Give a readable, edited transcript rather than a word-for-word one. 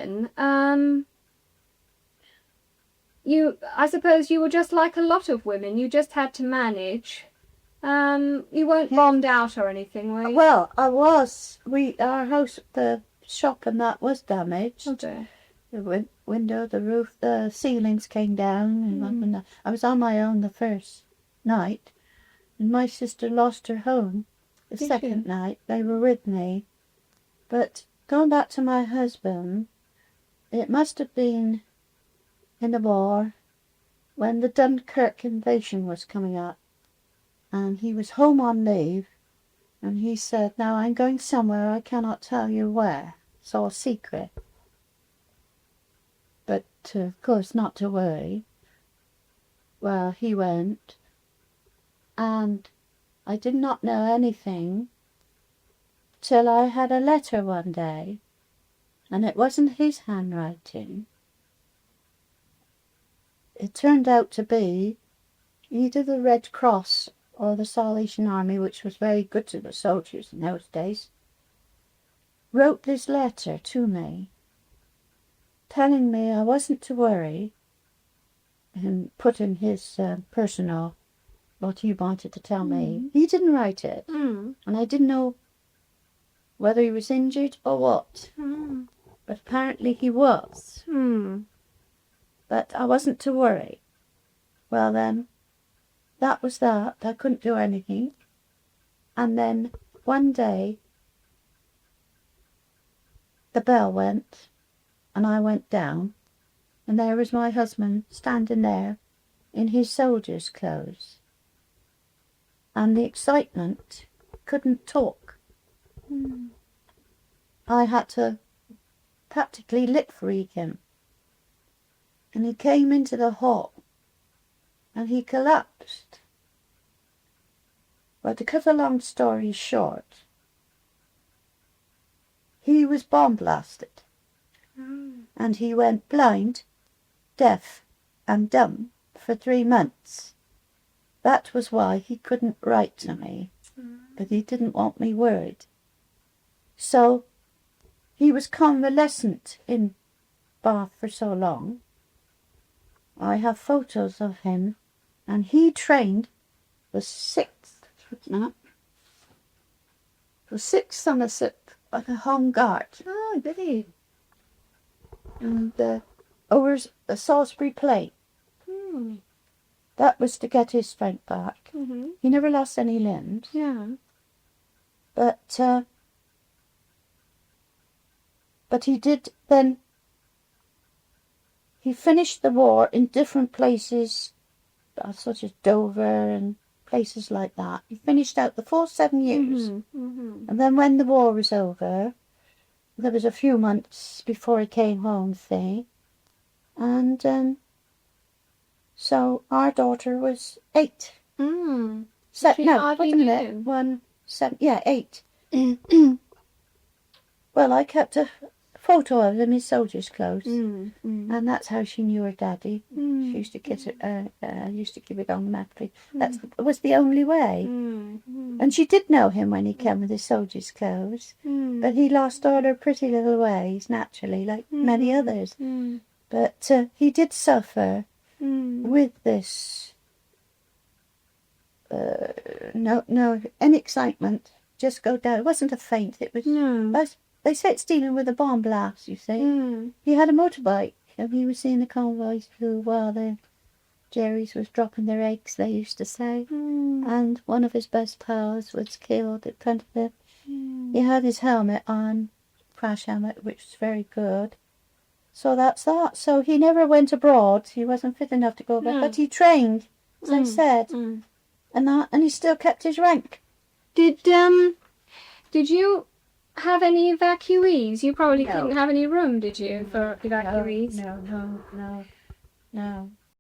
then, I suppose you were just like a lot of women. You just had to manage. You weren't bombed out or anything, were you? Well, I was. Our house, the shop and that was damaged. Oh dear. The window, the roof, the ceilings came down. And I was on my own the first night. And my sister lost her home the second night. They were with me. But going back to my husband, it must have been in the war when the Dunkirk invasion was coming up. And he was home on leave. And he said, now I'm going somewhere, I cannot tell you where. It's all secret. But, of course, not to worry. Well, he went. And I did not know anything till I had a letter one day. And it wasn't his handwriting. It turned out to be either the Red Cross or the Salvation Army, which was very good to the soldiers in those days, wrote this letter to me, telling me I wasn't to worry, and put in his personal, what he wanted to tell me. He didn't write it, and I didn't know whether he was injured or what, but apparently he was. But I wasn't to worry. Well then, that was that. I couldn't do anything. And then one day, the bell went, and I went down, and there was my husband standing there in his soldier's clothes. And the excitement, couldn't talk. I had to practically lip read him. And he came into the hall, and he collapsed. But to cut a long story short, he was bomb blasted. And he went blind, deaf and dumb for 3 months. That was why he couldn't write to me, but he didn't want me worried. So he was convalescent in Bath for so long. I have photos of him, and he trained the 6th, the 6th Somerset of the Home Guard. Oh, did he? And over the Salisbury Plain. That was to get his strength back. He never lost any limbs. Yeah. But he did then. He finished the war in different places, such as Dover and places like that. He finished out the full 7 years. And then when the war was over, there was a few months before he came home, say. And so our daughter was 8. No, wait a minute. 1, 7, yeah, 8. Well, I kept a photo of him in soldier's clothes, and that's how she knew her daddy. She used to kiss it, used to give it on the mattress. That was the only way. And she did know him when he came with his soldier's clothes, but he lost all her pretty little ways naturally, like many others. But he did suffer with this. Any excitement, just go down. It wasn't a faint. It was. They say it's dealing with a bomb blast, you see. He had a motorbike, and he was seeing the convoys through while the Jerrys was dropping their eggs, they used to say. And one of his best pals was killed in front of him. He had his helmet on, crash helmet, which was very good. So that's that. So he never went abroad. He wasn't fit enough to go back, but he trained, as I said. And he still kept his rank. Did you have any evacuees? You probably couldn't have any room, did you, for evacuees? No.